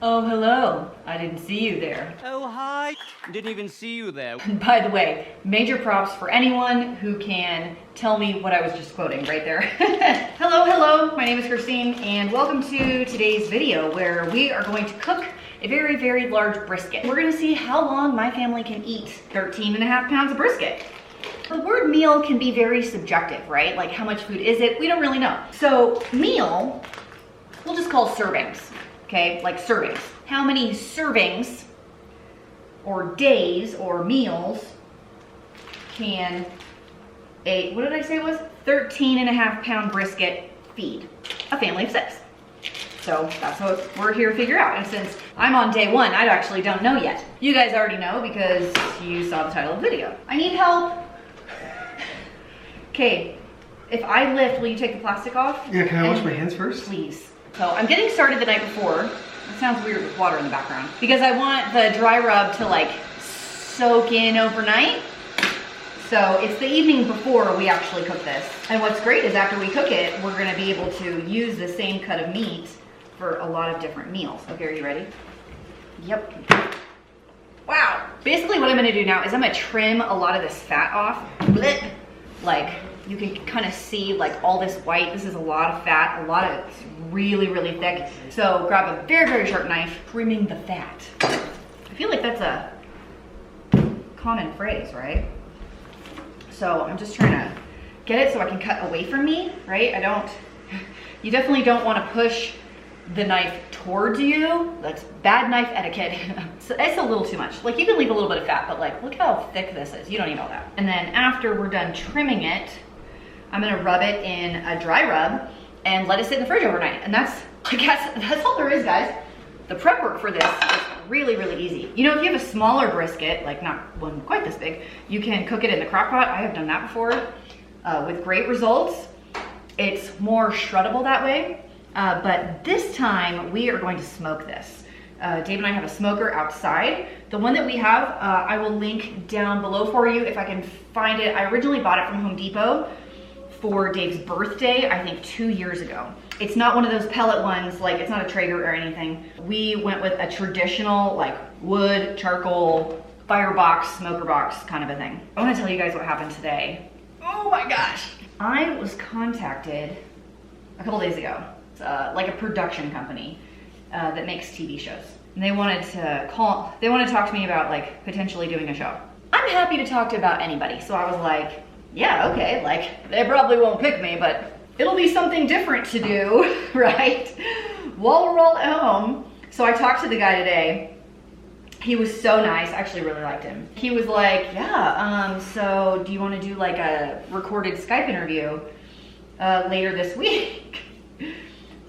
Oh, hello. I didn't see you there. Oh, hi. Didn't even see you there. By the way, major props for anyone who can tell me what I was just quoting right there. Hello. My name is Christine, and welcome to today's video where we are going to cook a very, very large brisket. We're gonna see how long my family can eat 13.5 pounds of brisket. The word meal can be very subjective, right? Like, how much food is it? We don't really know. So meal, we'll just call servings. Okay, like servings. How many servings or days or meals can a, what did I say it was? 13.5 pound brisket feed a family of 6. So that's what we're here to figure out. And since I'm on day 1, I actually don't know yet. You guys already know because you saw the title of the video. I need help. Okay, if I lift, will you take the plastic off? Yeah, can I wash my hands first? Please. So I'm getting started the night before. It sounds weird with water in the background. Because I want the dry rub to like soak in overnight. So it's the evening before we actually cook this. And what's great is after we cook it, we're gonna be able to use the same cut of meat for a lot of different meals. Okay, are you ready? Yep. Wow. Basically what I'm gonna do now is I'm gonna trim a lot of this fat off. Blech. Like, you can kind of see like all this white. This is a lot of fat, a lot of it's really, really thick. So grab a very, very sharp knife, trimming the fat. I feel like that's a common phrase, right? So I'm just trying to get it so I can cut away from me, right? You definitely don't want to push the knife towards you. That's bad knife etiquette. So it's a little too much. Like, you can leave a little bit of fat, but like, look how thick this is. You don't need all that. And then after we're done trimming it, I'm gonna rub it in a dry rub and let it sit in the fridge overnight. And I guess that's all there is, guys. The prep work for this is really, really easy. You know, if you have a smaller brisket, like not one quite this big, you can cook it in the crock pot. I have done that before with great results. It's more shreddable that way. But this time we are going to smoke this. Dave and I have a smoker outside. The one that we have, I will link down below for you if I can find it. I originally bought it from Home Depot for Dave's birthday, I think 2 years ago. It's not one of those pellet ones, like it's not a Traeger or anything. We went with a traditional like wood, charcoal, firebox, smoker box kind of a thing. I wanna tell you guys what happened today. Oh my gosh. I was contacted a couple days ago. It's like a production company that makes TV shows. And they wanted to talk to me about like potentially doing a show. I'm happy to talk to about anybody. So I was like, yeah, okay, like they probably won't pick me, but it'll be something different to do, right? While we're all at home. So I talked to the guy today. He was so nice, I actually really liked him. He was like, yeah, so do you wanna do like a recorded Skype interview later this week?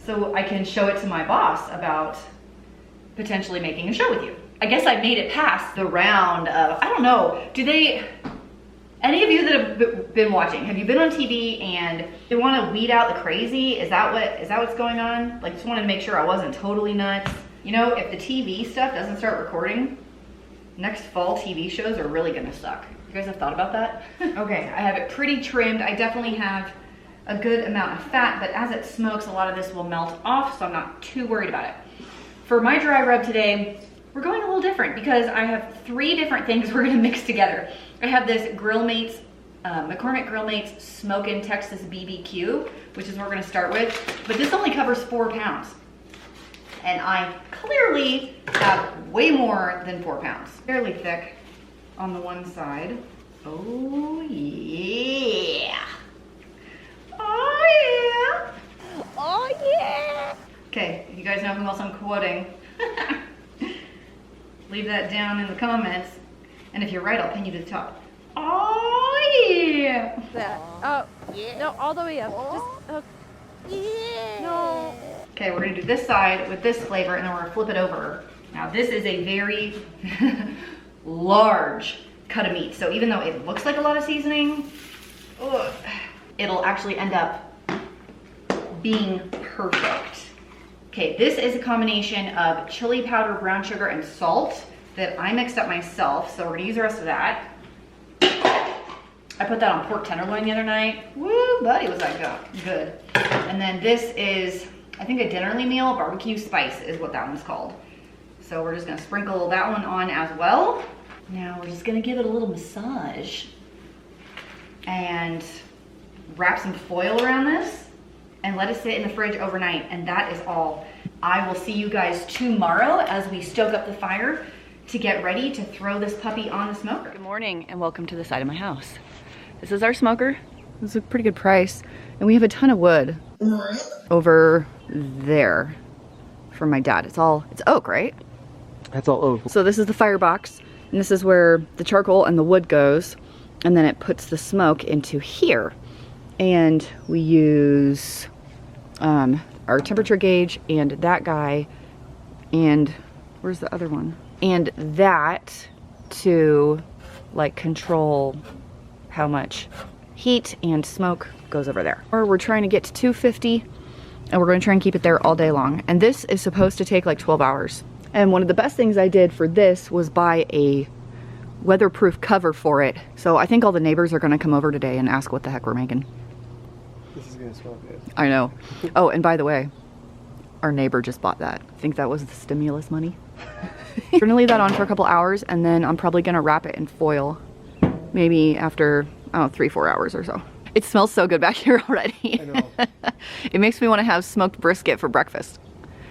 So I can show it to my boss about potentially making a show with you. I guess I made it past the round of, I don't know, any of you that have been watching, have you been on TV and they want to weed out the crazy? Is that what's going on? Like, just wanted to make sure I wasn't totally nuts. You know, if the TV stuff doesn't start recording, next fall TV shows are really gonna suck. You guys have thought about that? Okay, I have it pretty trimmed. I definitely have a good amount of fat, but as it smokes, a lot of this will melt off, so I'm not too worried about it. For my dry rub today, we're going a little different because I have 3 different things we're gonna mix together. I have this Grill Mates, McCormick Grill Mates Smokin' Texas BBQ, which is what we're gonna start with, but this only covers 4 pounds. And I clearly have way more than 4 pounds. Fairly thick on the one side. Oh yeah. Oh yeah. Oh yeah. Okay, you guys know who else I'm quoting. Leave that down in the comments. And if you're right, I'll pin you to the top. Oh yeah. That. Oh yeah. No, all the way up. Just. Yeah. No. Okay, we're gonna do this side with this flavor, and then we're gonna flip it over. Now this is a very large cut of meat. So even though it looks like a lot of seasoning, it'll actually end up being perfect. Okay, this is a combination of chili powder, brown sugar, and salt that I mixed up myself. So we're gonna use the rest of that. I put that on pork tenderloin the other night. Woo, buddy, was that good. And then this is, I think, a dinnerly meal. Barbecue spice is what that one's called. So we're just gonna sprinkle that one on as well. Now we're just gonna give it a little massage and wrap some foil around this and let it sit in the fridge overnight, and that is all. I will see you guys tomorrow as we stoke up the fire to get ready to throw this puppy on the smoker. Good morning and welcome to the side of my house. This is our smoker. This is a pretty good price. And we have a ton of wood over there from my dad. It's oak, right? That's all oak. So this is the firebox, and this is where the charcoal and the wood goes, and then it puts the smoke into here. And we use our temperature gauge and that guy, and where's the other one? And that to like control how much heat and smoke goes over there. Or we're trying to get to 250, and we're gonna try and keep it there all day long. And this is supposed to take like 12 hours. And one of the best things I did for this was buy a weatherproof cover for it. So I think all the neighbors are gonna come over today and ask what the heck we're making. This is gonna smell good. I know. Oh, and by the way, our neighbor just bought that. I think that was the stimulus money. We're gonna leave that on for a couple hours, and then I'm probably gonna wrap it in foil. Maybe after, I don't know, 3-4 hours or so. It smells so good back here already. I know. It makes me wanna have smoked brisket for breakfast.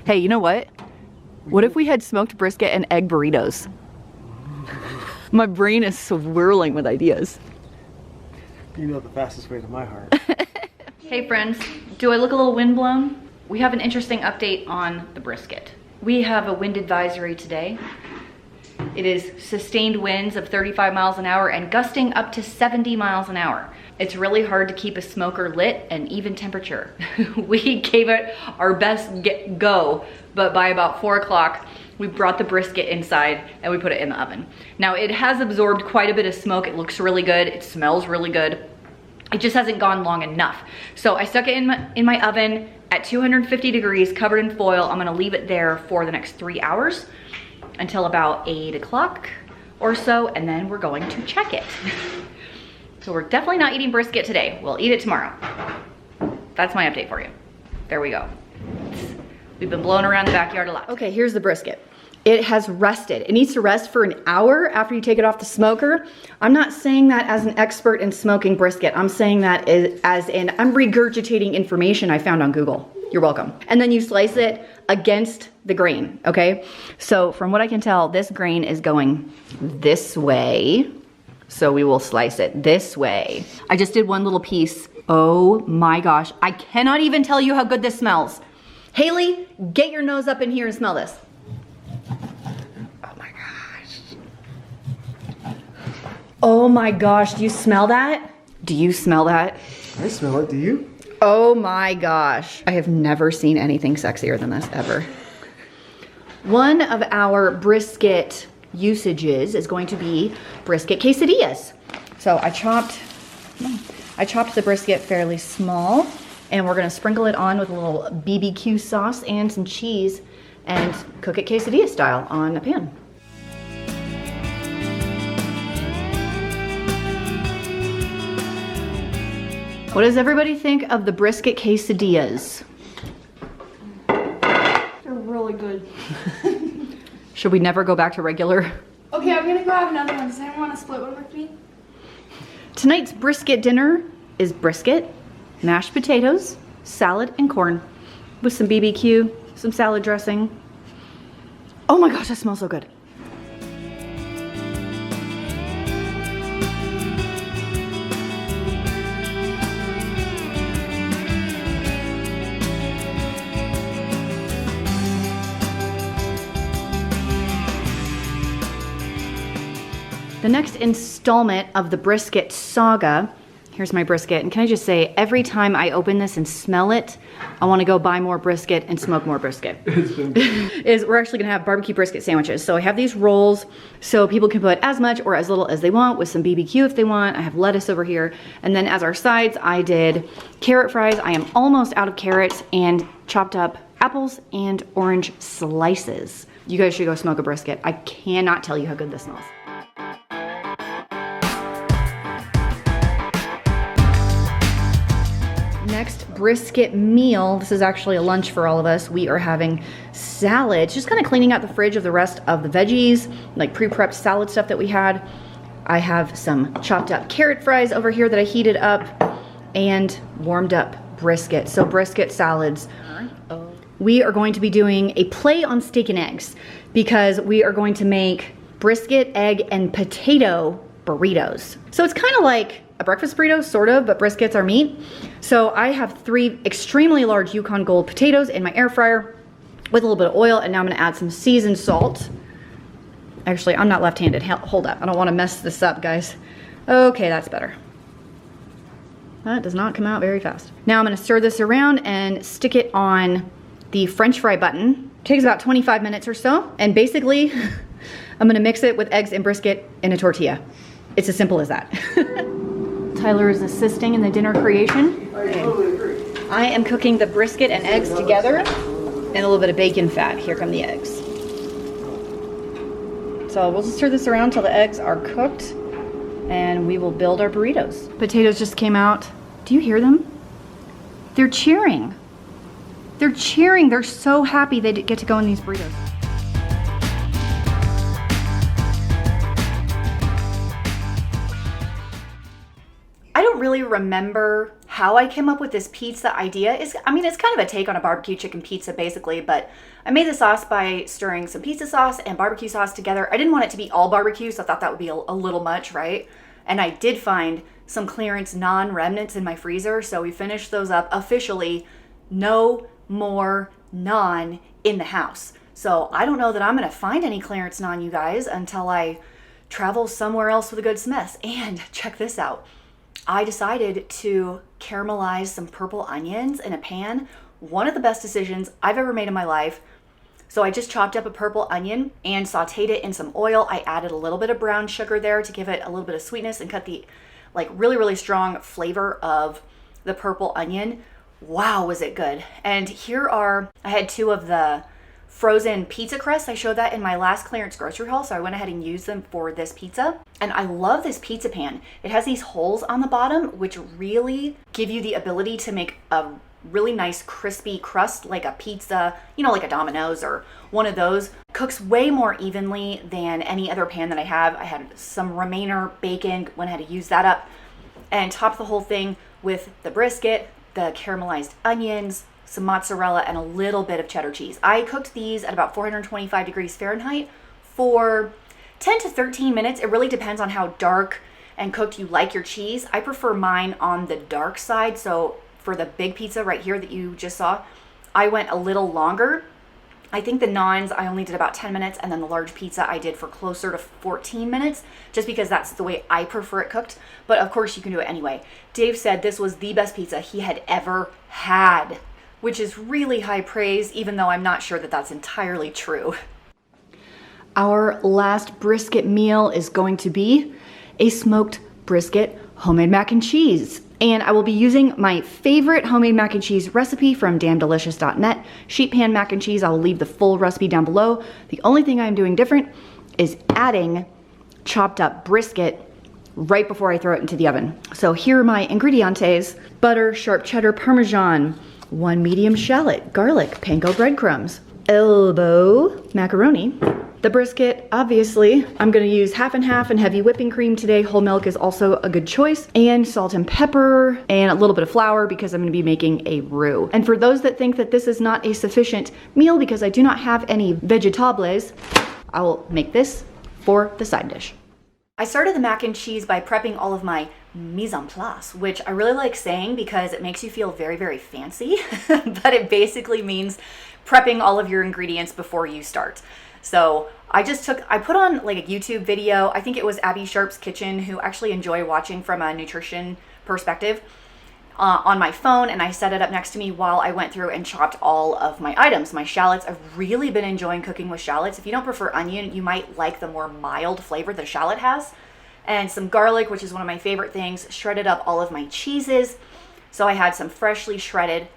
Hey, you know what? What if we had smoked brisket and egg burritos? My brain is swirling with ideas. You know the fastest way to my heart. Hey friends, do I look a little windblown? We have an interesting update on the brisket. We have a wind advisory today. It is sustained winds of 35 miles an hour and gusting up to 70 miles an hour. It's really hard to keep a smoker lit and even temperature. We gave it our best go, but by about 4 o'clock, we brought the brisket inside and we put it in the oven. Now it has absorbed quite a bit of smoke. It looks really good. It smells really good. It just hasn't gone long enough. So I stuck it in my oven at 250 degrees, covered in foil. I'm gonna leave it there for the next 3 hours until about 8 o'clock or so, and then we're going to check it. So we're definitely not eating brisket today. We'll eat it tomorrow. That's my update for you. There we go. We've been blowing around the backyard a lot. Okay, here's the brisket. It has rested. It needs to rest for an hour after you take it off the smoker. I'm not saying that as an expert in smoking brisket. I'm saying that as in, I'm regurgitating information I found on Google. You're welcome. And then you slice it against the grain, okay? So from what I can tell, this grain is going this way. So we will slice it this way. I just did one little piece. Oh my gosh, I cannot even tell you how good this smells. Haley, get your nose up in here and smell this. Oh my gosh, do you smell that? Do you smell that? I smell it, do you? Oh my gosh. I have never seen anything sexier than this, ever. One of our brisket usages is going to be brisket quesadillas. So I chopped the brisket fairly small, and we're gonna sprinkle it on with a little BBQ sauce and some cheese and cook it quesadilla style on a pan. What does everybody think of the brisket quesadillas? They're really good. Should we never go back to regular? Okay, I'm gonna go have another one. Does anyone want to split one with me? Tonight's brisket dinner is brisket, mashed potatoes, salad, and corn with some BBQ, some salad dressing. Oh my gosh, that smells so good. The next installment of the brisket saga, here's my brisket, and can I just say, every time I open this and smell it, I wanna go buy more brisket and smoke more brisket. We're actually gonna have barbecue brisket sandwiches. So I have these rolls, so people can put as much or as little as they want with some BBQ if they want. I have lettuce over here. And then as our sides, I did carrot fries. I am almost out of carrots, and chopped up apples and orange slices. You guys should go smoke a brisket. I cannot tell you how good this smells. next brisket meal, this is actually a lunch for all of us. We are having salads, just kind of cleaning out the fridge of the rest of the veggies, like pre-prepped salad stuff that we had. I have some chopped up carrot fries over here that I heated up and warmed up brisket. So brisket salads. We are going to be doing a play on steak and eggs because we are going to make brisket, egg, and potato burritos. So it's kind of like a breakfast burrito, sort of, but briskets are meat. So I have 3 extremely large Yukon Gold potatoes in my air fryer with a little bit of oil, and now I'm gonna add some seasoned salt. Actually, I'm not left-handed. Hold up, I don't wanna mess this up, guys. Okay, that's better. That does not come out very fast. Now I'm gonna stir this around and stick it on the French fry button. It takes about 25 minutes or so, and basically, I'm gonna mix it with eggs and brisket in a tortilla. It's as simple as that. Tyler is assisting in the dinner creation. I totally agree. I am cooking the brisket and eggs together and a little bit of bacon fat. Here come the eggs. So we'll just stir this around until the eggs are cooked and we will build our burritos. Potatoes just came out. Do you hear them? They're cheering. They're cheering. They're so happy they get to go in these burritos. I don't really remember how I came up with this pizza idea. It's kind of a take on a barbecue chicken pizza basically, but I made the sauce by stirring some pizza sauce and barbecue sauce together. I didn't want it to be all barbecue, so I thought that would be a little much, right? And I did find some clearance naan remnants in my freezer, so we finished those up officially. No more naan in the house. So I don't know that I'm gonna find any clearance naan, you guys, until I travel somewhere else with a good smith. And check this out. I decided to caramelize some purple onions in a pan. One of the best decisions I've ever made in my life. So I just chopped up a purple onion and sauteed it in some oil. I added a little bit of brown sugar there to give it a little bit of sweetness and cut the really, really strong flavor of the purple onion. Wow, was it good. And here I had 2 of the frozen pizza crusts. I showed that in my last clearance grocery haul, so I went ahead and used them for this pizza. And I love this pizza pan. It has these holes on the bottom, which really give you the ability to make a really nice crispy crust, like a pizza, like a Domino's or one of those. Cooks way more evenly than any other pan that I have. I had some remainder bacon, went ahead and used that up, and topped the whole thing with the brisket, the caramelized onions, some mozzarella, and a little bit of cheddar cheese. I cooked these at about 425 degrees Fahrenheit for 10 to 13 minutes. It really depends on how dark and cooked you like your cheese. I prefer mine on the dark side, so for the big pizza right here that you just saw, I went a little longer. I think the naans I only did about 10 minutes, and then the large pizza I did for closer to 14 minutes, just because that's the way I prefer it cooked. But of course you can do it anyway. Dave said this was the best pizza he had ever had, which is really high praise, even though I'm not sure that that's entirely true. Our last brisket meal is going to be a smoked brisket homemade mac and cheese. And I will be using my favorite homemade mac and cheese recipe from damndelicious.net, sheet pan mac and cheese. I will leave the full recipe down below. The only thing I'm doing different is adding chopped up brisket right before I throw it into the oven. So here are my ingredientes: butter, sharp cheddar, Parmesan, 1 medium shallot, garlic, panko breadcrumbs, elbow macaroni, the brisket. Obviously, I'm gonna use half and half and heavy whipping cream today. Whole milk is also a good choice, and salt and pepper, and a little bit of flour because I'm gonna be making a roux. And for those that think that this is not a sufficient meal because I do not have any vegetables, I will make this for the side dish. I started the mac and cheese by prepping all of my mise en place, which I really like saying because it makes you feel very, very fancy, but it basically means prepping all of your ingredients before you start. So I put on like a YouTube video. I think it was Abby Sharp's Kitchen, who actually enjoy watching from a nutrition perspective, on my phone, and I set it up next to me while I went through and chopped all of my items. My shallots, I've really been enjoying cooking with shallots. If you don't prefer onion, you might like the more mild flavor the shallot has. And some garlic, which is one of my favorite things. Shredded up all of my cheeses. So I had some freshly shredded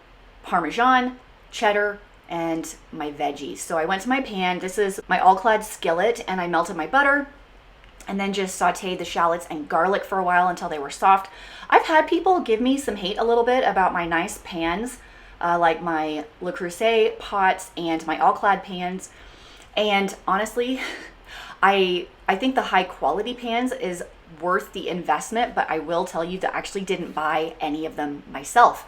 Parmesan, cheddar, and my veggies. So I went to my pan. This is my all-clad skillet, and I melted my butter. and then just sauteed the shallots and garlic for a while until they were soft. I've had people give me some hate a little bit about my nice pans, like my Le Creuset pots and my all-clad pans. And honestly, I think the high quality pans is worth the investment, but I will tell you that I actually didn't buy any of them myself.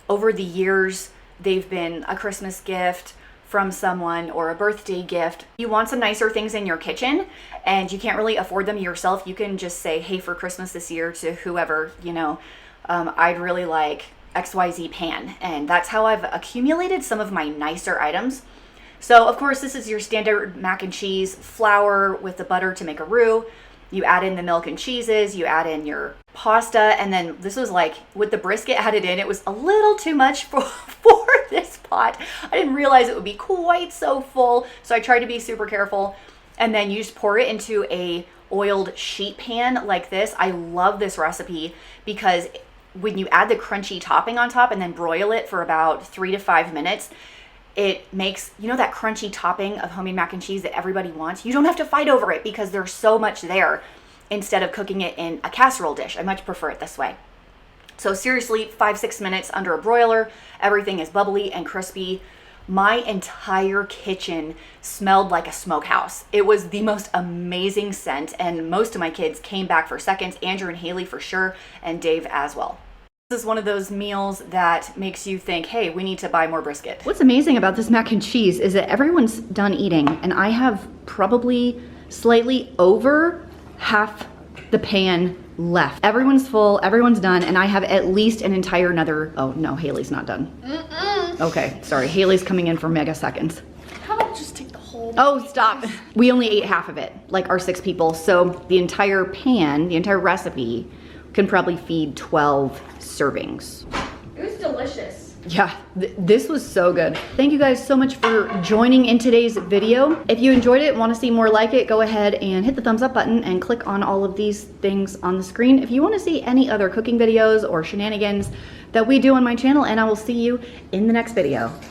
Over the years, they've been a Christmas gift from someone or a birthday gift. You want some nicer things in your kitchen and you can't really afford them yourself. You can just say, hey, for Christmas this year to whoever, you know, I'd really like XYZ pan. And that's how I've accumulated some of my nicer items. So of course, this is your standard mac and cheese, flour with the butter to make a roux. You add in the milk and cheeses, you add in your pasta, and then this was like, with the brisket added in, it was a little too much for this pot. I didn't realize it would be quite so full, so I tried to be super careful. And then you just pour it into a oiled sheet pan like this. I love this recipe because when you add the crunchy topping on top and then broil it for about 3 to 5 minutes, it makes, you know, that crunchy topping of homemade mac and cheese that everybody wants. You don't have to fight over it because there's so much there instead of cooking it in a casserole dish. I much prefer it this way. So seriously, 5-6 minutes under a broiler, everything is bubbly and crispy. My entire kitchen smelled like a smokehouse. It was the most amazing scent, and most of my kids came back for seconds. Andrew and Haley for sure, and Dave as well. This is one of those meals that makes you think, hey, we need to buy more brisket. What's amazing about this mac and cheese is that everyone's done eating, and I have probably slightly over half the pan left. Everyone's full, everyone's done, and I have at least an entire another, oh no, Haley's not done. Okay, sorry, Haley's coming in for mega seconds. How about just take the whole? Oh, stop. We only ate half of it, like our 6 people, so the entire pan, the entire recipe, can probably feed 12 servings. It was delicious. Yeah, this was so good. Thank you guys so much for joining in today's video. If you enjoyed it and want to see more like it, go ahead and hit the thumbs up button and click on all of these things on the screen. If you want to see any other cooking videos or shenanigans that we do on my channel, and I will see you in the next video.